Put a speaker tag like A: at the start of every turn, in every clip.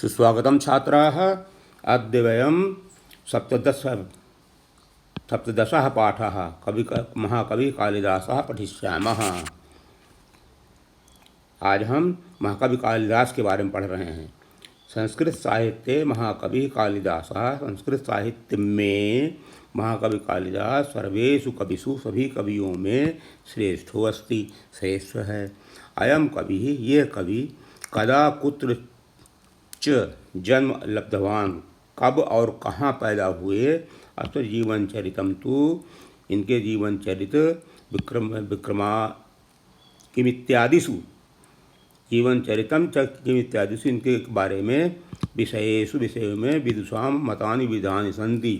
A: सुस्वागतं छात्राः। अद्य वयं सप्तदशः पाठः महाकवि कालिदासः पठिष्यामः। आज हम महाकवि कालिदास के बारे में पढ़ रहे हैं। संस्कृत साहित्य महाकवि कालिदासः। संस्कृत साहित्य में महाकवि कालिदास सर्वेषु कविषु सभी कवियों में श्रेष्ठो अस्ति, श्रेष्ठ है। अयम कवि, ये कवि कदा कुत्र च जन्म लब्धवान, कब और कहाँ पैदा हुए। अत्र जीवन चरितम तो इनके जीवन चरित विक्रमा किमित्यादिषु, जीवन चरितम च किमित्यादिषु, इनके बारे में विषयों में विदुषां मतानि विधानि सन्ति,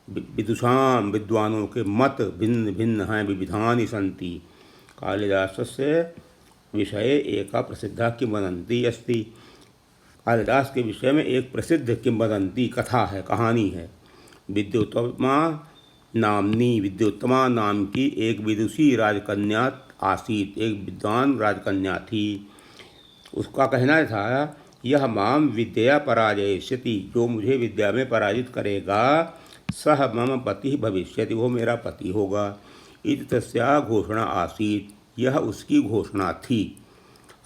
A: विदुषां विद्वानों के मत भिन्न भिन्न हैं, विविधानि सन्ति। कालिदासस्य विषये एका प्रसिद्धा किंवदन्ती अस्ति। कालिदास के विषय में एक प्रसिद्ध किंवदंती कथा है, कहानी है। विद्योत्तमा नाम की एक विदुषी राजकन्या आसीत, एक विद्वान राजकन्या थी। उसका कहना था, यह माम विद्या पराजयिष्यति, जो मुझे विद्या में पराजित करेगा, सह मम पति भविष्यति, वो मेरा पति होगा। इति तस्या घोषणा आसीत, यह उसकी घोषणा थी।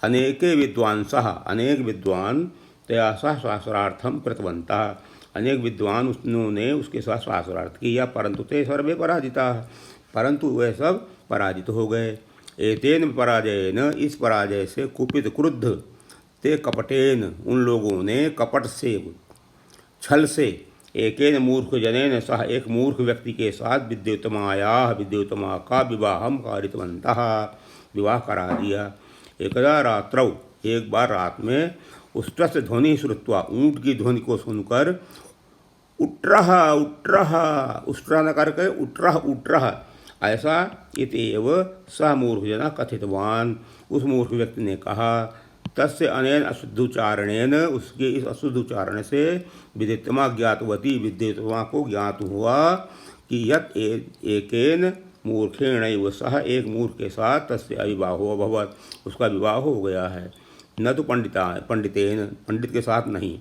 A: अनेके विद्वांसः, अनेक विद्वान तया सह शास्त्रार्थम कृतवन्तः, अनेक विद्वान उन्होंने उसके साथ शास्त्रार्थ किया, परंतु ते सर्वे पराजिता, परंतु वे सब पराजित हो गए। एतेन पराजयेन, इस पराजय से कुपित क्रुद्ध, ते कपटेन, उन लोगों ने कपट से, छल से, एकेन मूर्ख जनेन सह, एक मूर्ख व्यक्ति के साथ विद्योत्तमायाः, विद्योत्तमा का विवाहम कारितवन्तः, विवाह करा दिया। एकदा रात्रौ, एक बार रात में, उष्ट्रस ध्वनि श्रुत्वा, ऊँट की ध्वनि को सुनकर, उट्रह उट्रह, उष्ट्रा न करके उट्रह उट्रह, ऐसा इत्येव सह मूर्खजना कथितवान, उस मूर्ख व्यक्ति ने कहा। तस्य अनेन अशुद्धोच्चारणेन, उसके इस अशुद्ध उच्चारण से विद्योत्तमा ज्ञातवती, विद्योत्तमा को ज्ञात हुआ कि यत् एकेन मूर्खेणैव सह, एक मूर्ख के साथ तस्य अविवाहो अभवत्, उसका विवाह हो गया है। न तो पंडितेन, पंडित के साथ नहीं।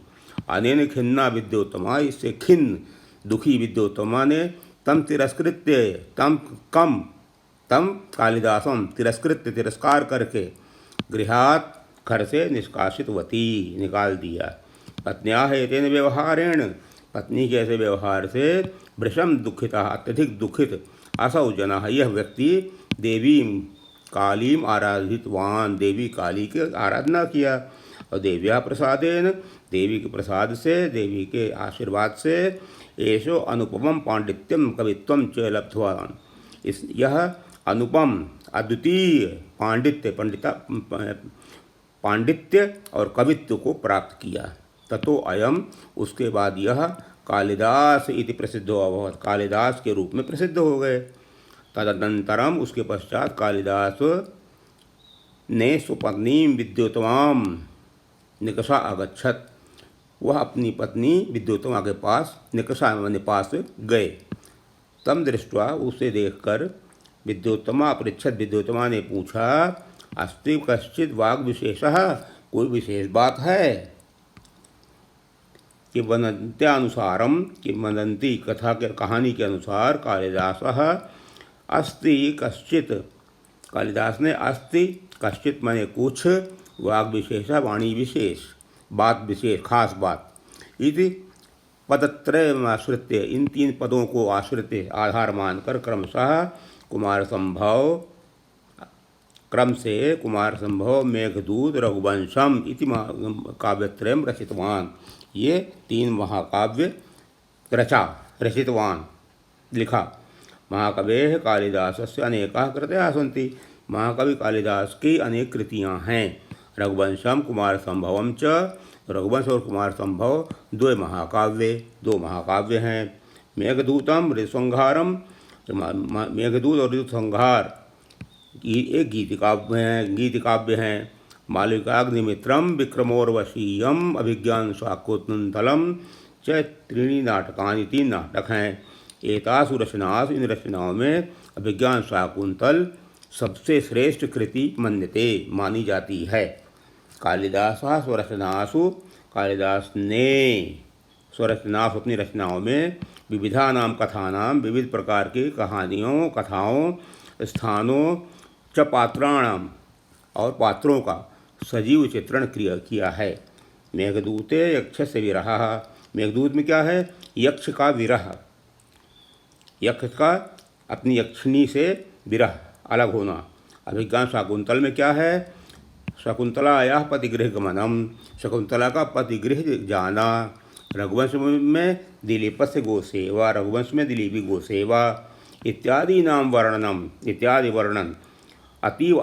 A: अनेन खिन्ना विद्योत्तमा, इससे खिन्न दुखी विद्योत्तमा ने तम तिरस्कृत्य, तम कालिदासम तिरस्कृत्य, तिरस्कार करके, गृहात, घर से निष्कासितवती, निकाल दिया। पत्न्याः एतेन व्यवहारेण, पत्नी के ऐसे व्यवहार से, भृशं दुखिता, अत्यधिक दुखित, असौ जनः, यह व्यक्ति देवी कालीम आराधितवान, देवी काली की आराधना किया। और देव्या प्रसादेन, देवी के प्रसाद से, देवी के आशीर्वाद से, एषो अनुपमं पांडित्यम कवित्वम च लब्धवान, यह अनुपम अद्वितीय पांडित्य और कवित्व को प्राप्त किया। ततो अयम, उसके बाद यह कालिदास इति प्रसिद्धो अभवत्, कालिदास के रूप में प्रसिद्ध हो गए। तदनंतरम, उसके पश्चात कालिदास ने स्वपत्नी विद्योत्तमां निकषा अगच्छत, वह अपनी पत्नी विद्योत्तमा के पास, निकषा माने पास गए। तम दृष्ट्वा, उसे देखकर, विद्योत्तमा पृच्छत, विद्योत्तमा ने पूछा, अस्ति कश्चित् वाग् विशेषः, कोई विशेष बात है। किंवदन्त्यानुसारम, किंवदन्ती कथा के कहानी के अनुसार, कालिदासः अस्ति कश्चित्, कालिदास ने अस्ति कश्चित् माने कुछ, वाग विशेष, वाणी विशेष, बात विशेष, खास बात। इति पदत्रयम् आश्रित्य, इन तीन पदों को आश्रित, आधार मानकर, क्रमशः कुमार संभव, क्रम से कुमार संभव, मेघदूत, रघुवंशम इति काव्यत्रयम् रचितवान, ये तीन महाकाव्य रचितवान, लिखा। महाकवेः कालिदासस्य अनेकाः कृतयः सन्ति, महाकवि कालिदास की अनेक कृतियाँ हैं। रघुवंशम कुमार संभवम च, रघुवंश और कुमार संभव दो महाकाव्य हैं। मेघदूतम, ऋतुसंहारम, मेघदूत और ऋतुसंहार एक गीतिकाव्य हैं। मालविकाग्निमित्रम, विक्रमोर्वशीयम, अभिज्ञान शाकुंतलम च त्रीणि नाटकानि, तीन नाटक हैं। एतासु रचनासु, इन रचनाओं में अभिज्ञान शाकुंतल सबसे श्रेष्ठ कृति मन्यते, मानी जाती है। कालिदासः स्वरचनासु कालिदास ने स्वरचना अपनी रचनाओं में विविधा नाम कथानाम विविध प्रकार की कहानियों कथाओं स्थानों च पात्राणाम और पात्रों का सजीव चित्रण किया है। मेघदूते यक्ष से विरह, मेघदूत में क्या है? यक्ष का विरह, यक्ष का अपनी यक्षिणी से विरह अलग होना। अभिज्ञान शाकुंतल में क्या है? शकुंतलायाः पतिगृह गमनम, शकुंतला का पतिगृह जाना। रघुवंश में दिलीपस्य गोसेवा, रघुवंश में दिलीपी गोसेवा इत्यादि नाम वर्णनम, इत्यादि वर्णन अतीव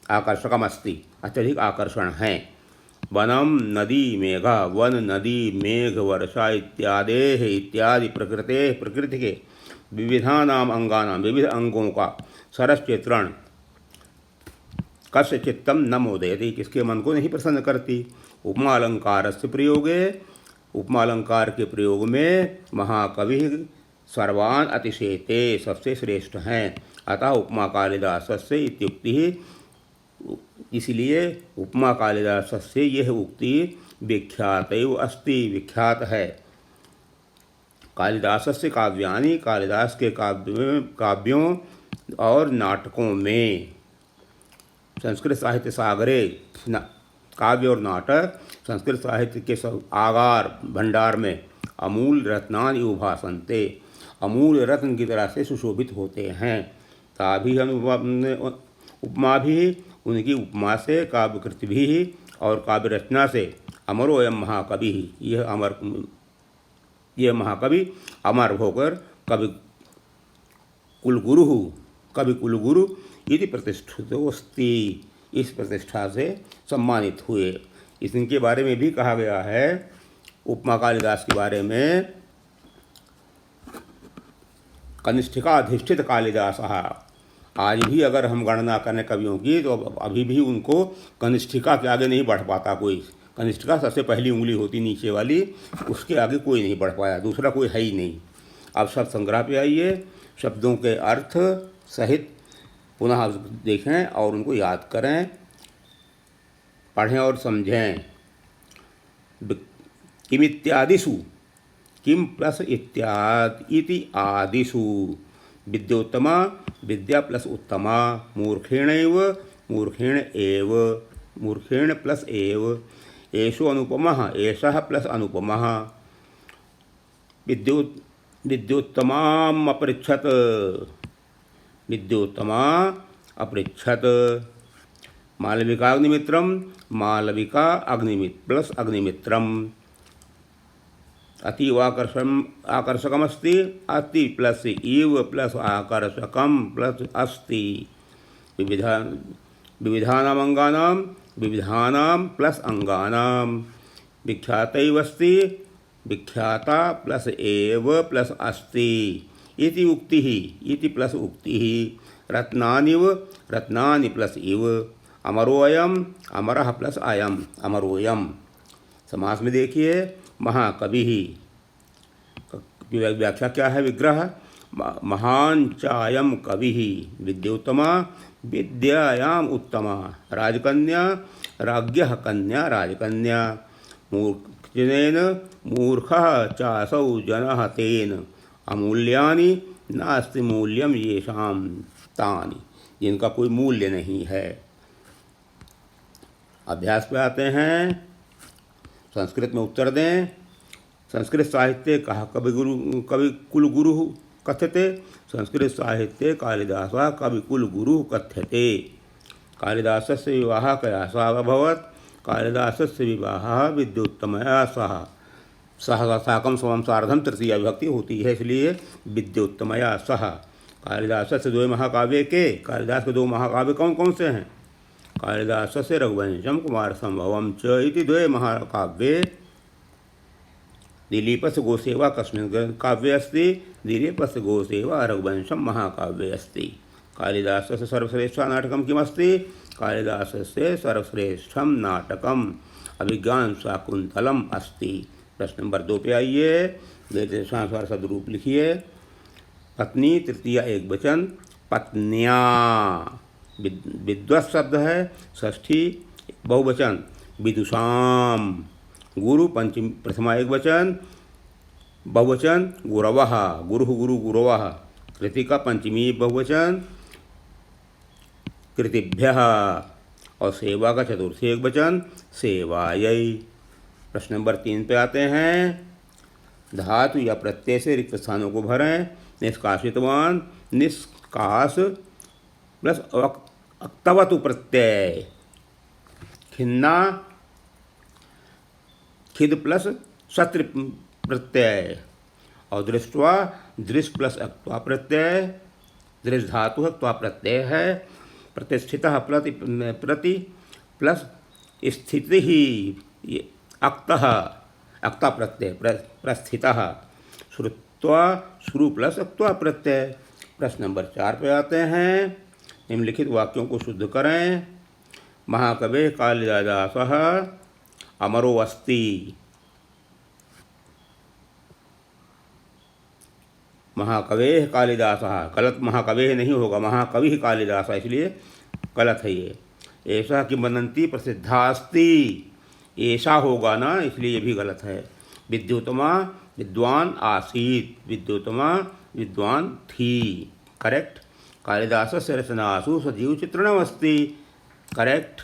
A: आकर्षकमस्ति, अत्यधिक आकर्षण है। वनम नदी मेघा, वन नदी मेघ वर्षा इत्यादि प्रकृति के विविधानाम अंगानाम विविध अंगों का सरस चित्रण कस्य चित्तम न मोदयति, किसके मन को नहीं प्रसन्न करती। उपमा अलंकार से प्रयोगे, उपमा अलंकार के प्रयोग में महाकवि सर्वान अतिशेते, सबसे श्रेष्ठ हैं। अतः उपमा कालिदास से इत्युक्ति, इसलिए उपमा कालिदास से यह उक्ति विख्यात अस्ति, विख्यात है। कालिदास से काव्यानि, कालिदास के काव्यों और नाटकों में। संस्कृत साहित्य सागरे, काव्य और नाटक संस्कृत साहित्य के आगार भंडार में अमूल रत्नानि उभासन्ते, अमूल रत्न की तरह से सुशोभित होते हैं। ताभि उपमा भी, उनकी उपमा से, काव्यकृति भी और काव्य रचना से अमरोयम महाकवि, यह महाकवि अमर होकर कवि कुलगुरु इति प्रतिष्ठितोस्ति, इस प्रतिष्ठा से सम्मानित हुए। इनके बारे में भी कहा गया है, उपमा कालिदास के बारे में, कनिष्ठिकाधिष्ठित कालिदास। आज भी अगर हम गणना करें कवियों की तो अभी भी उनको कनिष्ठिका के आगे नहीं बढ़ पाता कोई। कनिष्ठिका सबसे पहली उंगली होती नीचे वाली, उसके आगे कोई नहीं बढ़ पाया, दूसरा कोई है ही नहीं। अब शब्द संग्रह पे आइए, शब्दों के अर्थ सहित पुनः देखें और उनको याद करें, पढ़ें और समझें। किम इत्यादिषु, किम प्लस इति आदिषु, विद्योत्तमा विद्या प्लस उत्तमा, मूर्खेणैव मूर्खेण एव, मूर्खेण प्लस एव, एषो अनुपमः एषः प्लस अनुपमः, विद्योत्तमाम् अपृच्छत, विद्योत्तमा अपृच्छत। मालविकाग्निमित्रम, मालविका प्लस अग्निमित्रम। अतीव आकर्षकमस्ति, अति प्लस इव प्लस आकर्षकम प्लस अस्ति। विविधानाम अंगानाम, विविधानाम प्लस अंगानाम। विख्यातैवस्ति, विख्याता प्लस एव प्लस अस्ति इति उक्तिः, इति प्लस उक्तिः। रत्नानिव, रत्नानि प्लस इव। अमरोऽयम्, अमरः प्लस अयम्, अमरोऽयम्। समास में देखिए, महाकवि की व्याख्या क्या है? विग्रह, महान चायम कवि, विद्योत्तमा विद्यायाम उत्तमा, राजकन्या राज्ञः कन्या राजकन्या। मूर्खजनेन मूर्खः चासौ जनः तेन, अमूल्यानि नास्ति मूल्यम येषां तानि, जिनका कोई मूल्य नहीं है। अभ्यास पे आते हैं, संस्कृत में उत्तर दें। संस्कृत साहित्य कहा कवि कुलगुरु कथ्यते, संस्कृत साहित्य कालिदास कवि कुलगुरु कथ्यते। कालिदासस्य विवाह कया अभवत्, कालिदासस्य विवाह विद्योत्तमया सह, सह साकम समम सार्धम तृतीया विभक्ति होती है, इसलिए विद्योत्तमया सह। कालिदासस्य दो महाकाव्य के, कालिदास के दो महाकाव्य कौन कौन से हैं? कालिदासस्य रघुवंशम कुमार संभवम च इति द्वे महाकाव्ये। दिलीपस्य गोसेवा कस्मिन् काव्ये अस्ति, दिलीपस्य गोसेवा रघुवंशम महाकाव्ये अस्ति। कालिदासस्य सर्वश्रेष्ठं नाटकं किमस्ति? कालिदासस्य सर्वश्रेष्ठं नाटकम् अभिज्ञान शाकुंतलम अस्ति। प्रश्न नंबर 2 पे आइए, देशानुसार शब्द रूप लिखिए। पत्नी तृतीया एक वचन, पत्न्या। विद्वत् शब्द है, षष्ठी बहुवचन, विदुषाम। गुरु पंचमी प्रथमा एक वचन, बहुवचन गुरवः, गुरु गुरु गुरवः। कृतिका पंचमी बहुवचन, कृतिभ्यः। और सेवा का चतुर्थी एक वचन, सेवायै। प्रश्न नंबर 3 पे आते हैं। धातु या प्रत्यय से रिक्त स्थानों को भरें। निष्कासितवान, निष्कास प्लस अक्तवतु प्रत्यय। खिन्ना, खिद प्लस शत्रु प्रत्यय। और दृष्टवा, दृश प्लस अक्त्वा प्रत्यय। दृश धातु है, त्वा प्रत्यय है। प्रतिष्ठितः प्रति प्रति प्लस स्थिति ही अक्तः, अक्ता प्रत्यय प्रस्थितः। श्रुत्वा, श्रु प्लस अक्त्वा प्रत्यय। प्रश्न नंबर 4 पे आते हैं। निम्नलिखित वाक्यों को शुद्ध करें। महाकवि कालिदासः अमरो अस्ति। महाकवि कालिदासः, गलत महाकवि नहीं होगा, महाकवि कालिदास, इसलिए गलत है ये। ऐसा किंवदंती प्रसिद्धास्ति, ऐसा होगा ना, इसलिए ये भी गलत है। विद्युतमा विद्वान आसीत, विद्युतमा विद्वान थी, करेक्ट। कालिदासस्य रचनासु सजीव चित्रणमस्ति, करेक्ट।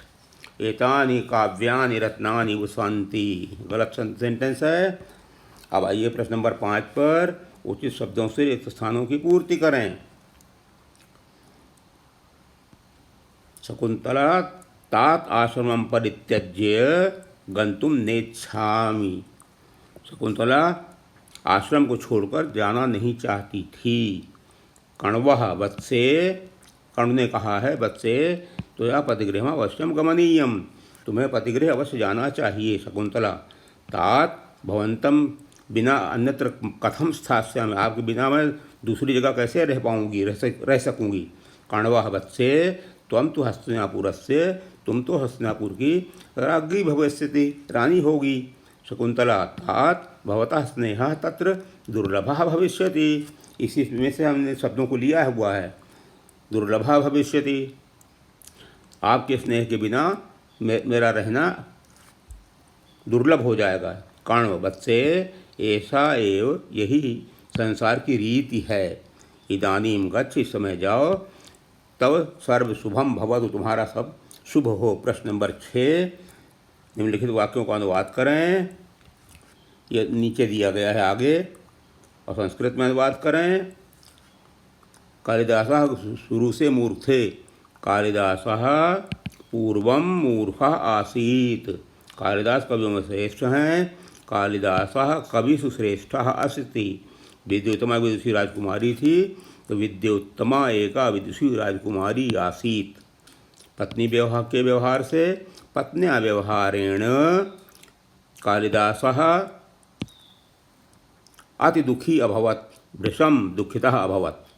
A: एतानि काव्यानि रत्नानि वसन्ति, गलत सेंटेंस है। अब आइए प्रश्न नंबर 5 पर। उचित शब्दों से रिक्त स्थानों की पूर्ति करें। शकुंतला तात आश्रमं परित्यज्य गंतुम नेच्छामि। शकुंतला आश्रम को छोड़कर जाना नहीं चाहती थी। कण्वः वत्से, कण्व ने कहा है, वत्से त्वया पतिगृहम् अवश्यं गमनीयम्, तुम्हें पतिगृह अवश्य जाना चाहिए। शकुंतला तात भवन्तं बिना अन्यत्र कथम स्थास्यामि, आपके बिना मैं दूसरी जगह कैसे रह पाऊँगी, रह सकूँगी। कण्वः वत्से त्वं तु हस्तिनापुरस्य, तुम तो हस्तिनापुर की राज्ञी भविष्यति, रानी होगी। शकुंतला तात भवतः स्नेहः तत्र दुर्लभः भविष्यति, इसी में से हमने शब्दों को लिया हुआ है। दुर्लभः भविष्यति, आपके स्नेह के बिना मेरा रहना दुर्लभ हो जाएगा। कण्व वत्से, ऐसा एव यही संसार की रीति है। इदानीं गच्छ, इस समय जाओ। तब सर्व शुभम भवतु, तुम्हारा सब शुभ हो। प्रश्न नंबर 6। निम्नलिखित वाक्यों का अनुवाद करें। ये नीचे दिया गया है आगे, और संस्कृत में अनुवाद करें। कालिदासः शुरू से मूर्ख थे। कालिदासः पूर्वं मूर्खः आसीत्, कालिदास कवियों में श्रेष्ठ हैं। कालिदासः कविषु श्रेष्ठः अस्ति। विद्योत्तमा विदुषी राजकुमारी थी, तो विद्योत्तमा एका विदुषी राजकुमारी आसीत्। पत्नी व्यवहार के व्यवहार से, पत्न्या व्यवहारेण कालिदासः अति दुखी अभवत्, भृशं दुखितः अभवत्।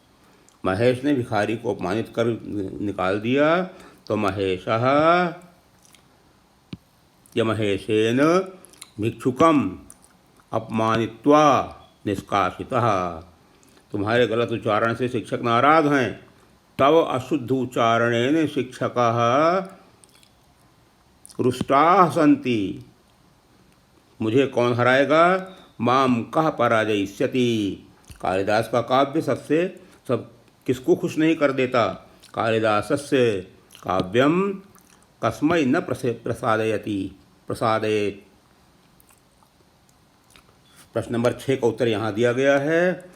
A: महेश ने भिखारी को अपमानित कर निकाल दिया, तो महेशः यमहेशेन भिक्षुकम अपमानित्वा निष्कासितः। तुम्हारे गलत उच्चारण से शिक्षक नाराज हैं। तव अशुद्ध उच्चारणेन शिक्षकः रुष्टाः सन्ति, मुझे कौन हराएगा। माम कः पराजयिष्यति, कालिदास का काव्य सब किसको खुश नहीं कर देता। कालिदासस्य काव्यम कस्मै न प्रसादयति, प्रसादयेत्। प्रश्न नंबर 6 का उत्तर यहाँ दिया गया है।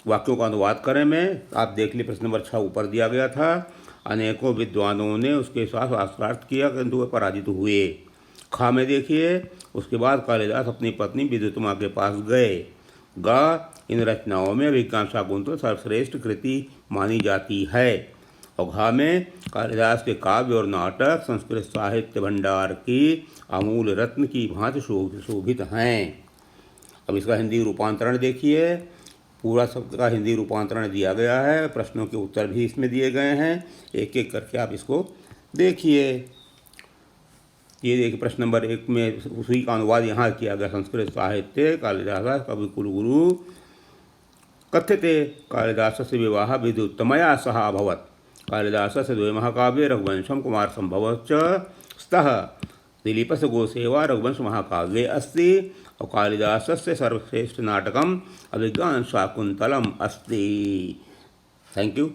A: वाक्यों का अनुवाद करें मैं, आप देख लीजिए। प्रश्न नंबर 6 ऊपर दिया गया था। अनेकों विद्वानों ने उसके साथ शास्त्रार्थ किया, किंतु वे पराजित हुए। खा में देखिए, उसके बाद कालिदास अपनी पत्नी विद्युत्तमा के पास गए। गा, इन रचनाओं में अभिज्ञान शाकुंतल सर्वश्रेष्ठ कृति मानी जाती है। और घा में कालिदास के काव्य और नाटक संस्कृत साहित्य भंडार की अमूल रत्न की भांति शोभित हैं। अब इसका हिंदी रूपांतरण देखिए। पूरा शब्द का हिंदी रूपांतरण दिया गया है, प्रश्नों के उत्तर भी इसमें दिए गए हैं। एक एक करके आप इसको देखिए। ये देखिए, प्रश्न नंबर 1 में उसी का अनुवाद यहाँ किया गया। संस्कृत साहित्य कालिदास कविकुलगुरु कथ्यते कालिदासस्य विवाह विद्युत्तमया सह अभवत्। कालिदासस्य द्वे महाकाव्ये रघुवंशं कुमारसम्भवश्च स्तः। दिलीपस्य गोसेवा रघुवंश महाकाव्ये अस्ति और कालिदासस्य सर्वश्रेष्ठ नाटकम अभिज्ञान शाकुंतलम अस्ति। Thank you.